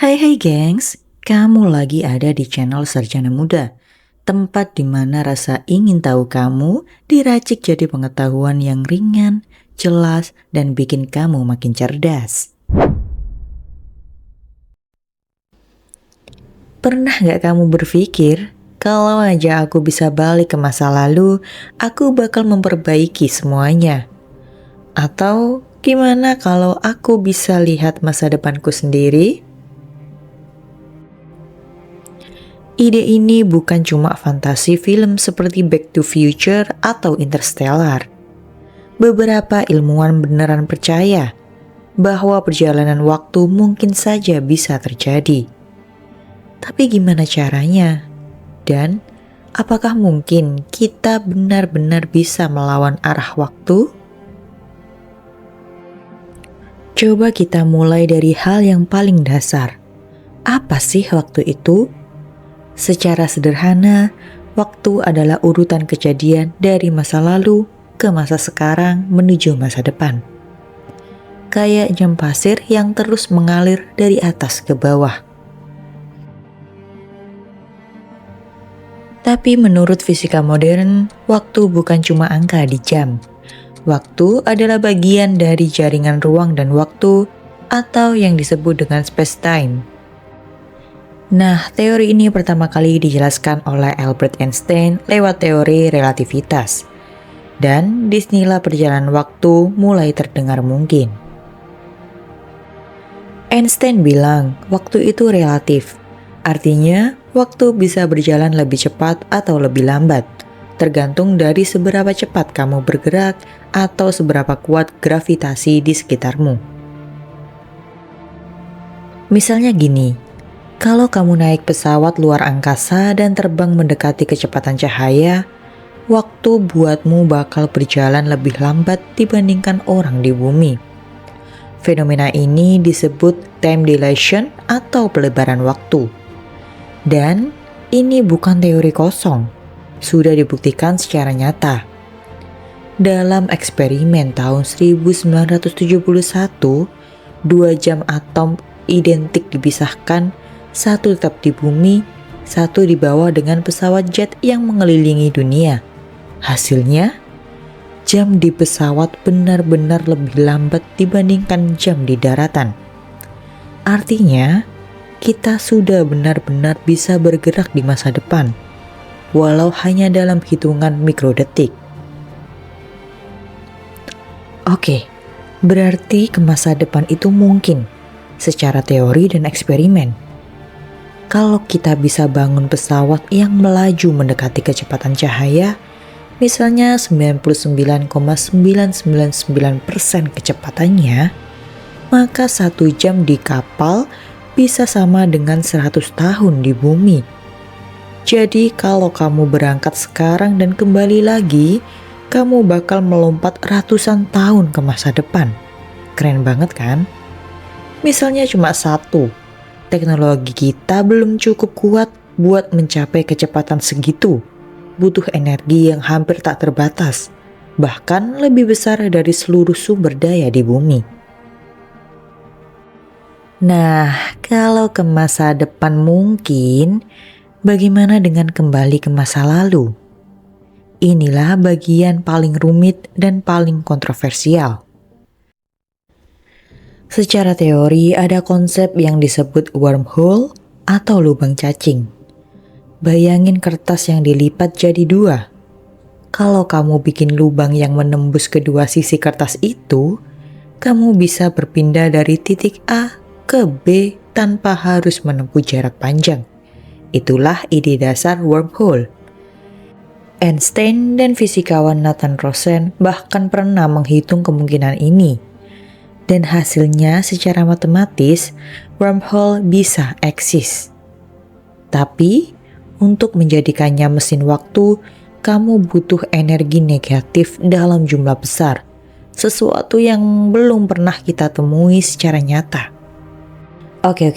Hai gengs, kamu lagi ada di channel Sarjana Muda, tempat di mana rasa ingin tahu kamu diracik jadi pengetahuan yang ringan, jelas, dan bikin kamu makin cerdas. Pernah gak kamu berpikir, kalau aja aku bisa balik ke masa lalu, aku bakal memperbaiki semuanya? Atau gimana kalau aku bisa lihat masa depanku sendiri? Ide ini bukan cuma fantasi film seperti Back to Future atau Interstellar. Beberapa ilmuwan beneran percaya bahwa perjalanan waktu mungkin saja bisa terjadi. Tapi gimana caranya? Dan apakah mungkin kita benar-benar bisa melawan arah waktu? Coba kita mulai dari hal yang paling dasar. Apa sih waktu itu? Secara sederhana, waktu adalah urutan kejadian dari masa lalu ke masa sekarang menuju masa depan. Kayak jam pasir yang terus mengalir dari atas ke bawah. Tapi menurut fisika modern, waktu bukan cuma angka di jam. Waktu adalah bagian dari jaringan ruang dan waktu atau yang disebut dengan space-time. Nah, teori ini pertama kali dijelaskan oleh Albert Einstein lewat teori relativitas. Dan disinilah perjalanan waktu mulai terdengar mungkin. Einstein bilang, waktu itu relatif. Artinya, waktu bisa berjalan lebih cepat atau lebih lambat, tergantung dari seberapa cepat kamu bergerak atau seberapa kuat gravitasi di sekitarmu. Misalnya gini, kalau kamu naik pesawat luar angkasa dan terbang mendekati kecepatan cahaya, waktu buatmu bakal berjalan lebih lambat dibandingkan orang di bumi. Fenomena ini disebut time dilation atau pelebaran waktu. Dan ini bukan teori kosong, sudah dibuktikan secara nyata. Dalam eksperimen tahun 1971, 2 jam atom identik dipisahkan, satu tetap di bumi, satu dibawa dengan pesawat jet yang mengelilingi dunia. Hasilnya, jam di pesawat benar-benar lebih lambat dibandingkan jam di daratan. Artinya, kita sudah benar-benar bisa bergerak di masa depan, walau hanya dalam hitungan mikrodetik. Oke, berarti ke masa depan itu mungkin secara teori dan eksperimen. Kalau kita bisa bangun pesawat yang melaju mendekati kecepatan cahaya, misalnya 99,999% kecepatannya, maka 1 jam di kapal bisa sama dengan 100 tahun di bumi. Jadi kalau kamu berangkat sekarang dan kembali lagi, kamu bakal melompat ratusan tahun ke masa depan. Keren banget kan? Misalnya cuma satu, teknologi kita belum cukup kuat buat mencapai kecepatan segitu. Butuh energi yang hampir tak terbatas, bahkan lebih besar dari seluruh sumber daya di bumi. Nah, kalau ke masa depan mungkin, bagaimana dengan kembali ke masa lalu? Inilah bagian paling rumit dan paling kontroversial. Secara teori ada konsep yang disebut wormhole atau lubang cacing. Bayangin kertas yang dilipat jadi 2. Kalau kamu bikin lubang yang menembus kedua sisi kertas itu, kamu bisa berpindah dari titik A ke B tanpa harus menempuh jarak panjang. Itulah ide dasar wormhole. Einstein dan fisikawan Nathan Rosen bahkan pernah menghitung kemungkinan ini. Dan hasilnya secara matematis, wormhole bisa eksis. Tapi, untuk menjadikannya mesin waktu, kamu butuh energi negatif dalam jumlah besar. Sesuatu yang belum pernah kita temui secara nyata. Oke,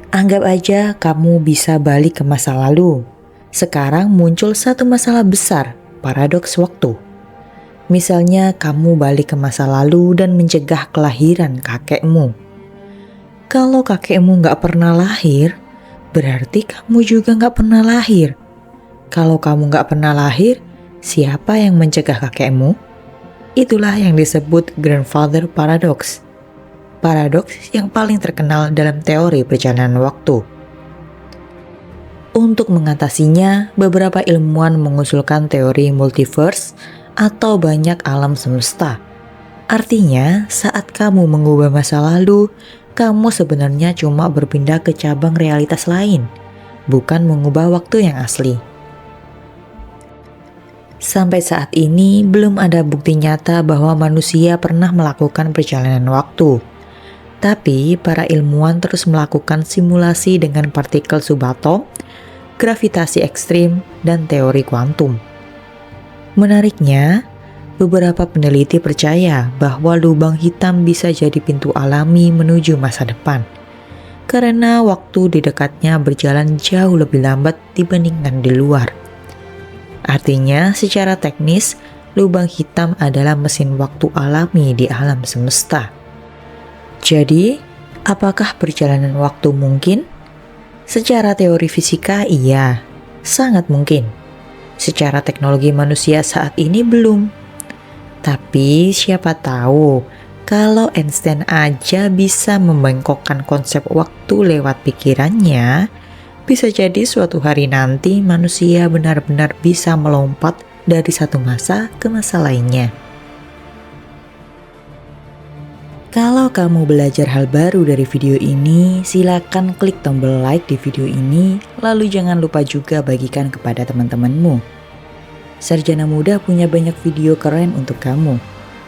anggap aja kamu bisa balik ke masa lalu. Sekarang muncul satu masalah besar, paradoks waktu. Misalnya kamu balik ke masa lalu dan mencegah kelahiran kakekmu. Kalau kakekmu nggak pernah lahir, berarti kamu juga nggak pernah lahir. Kalau kamu nggak pernah lahir, siapa yang mencegah kakekmu? Itulah yang disebut grandfather paradox. Paradoks yang paling terkenal dalam teori perjalanan waktu. Untuk mengatasinya, beberapa ilmuwan mengusulkan teori multiverse atau banyak alam semesta. Artinya, saat kamu mengubah masa lalu, kamu sebenarnya cuma berpindah ke cabang realitas lain, bukan mengubah waktu yang asli. Sampai saat ini, belum ada bukti nyata bahwa manusia pernah melakukan perjalanan waktu. Tapi, para ilmuwan terus melakukan simulasi dengan partikel subatom, gravitasi ekstrim, dan teori kuantum. Menariknya, beberapa peneliti percaya bahwa lubang hitam bisa jadi pintu alami menuju masa depan, karena waktu di dekatnya berjalan jauh lebih lambat dibandingkan di luar. Artinya, secara teknis, lubang hitam adalah mesin waktu alami di alam semesta. Jadi, apakah perjalanan waktu mungkin? Secara teori fisika, iya, sangat mungkin. Secara teknologi manusia saat ini belum. Tapi siapa tahu kalau Einstein aja bisa membengkokkan konsep waktu lewat pikirannya, bisa jadi suatu hari nanti manusia benar-benar bisa melompat dari satu masa ke masa lainnya. Kalau kamu belajar hal baru dari video ini, silakan klik tombol like di video ini, lalu jangan lupa juga bagikan kepada teman-temanmu. Sarjana Muda punya banyak video keren untuk kamu.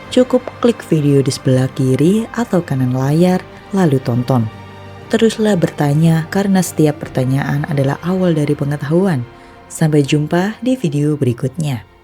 Cukup klik video di sebelah kiri atau kanan layar, lalu tonton. Teruslah bertanya karena setiap pertanyaan adalah awal dari pengetahuan. Sampai jumpa di video berikutnya.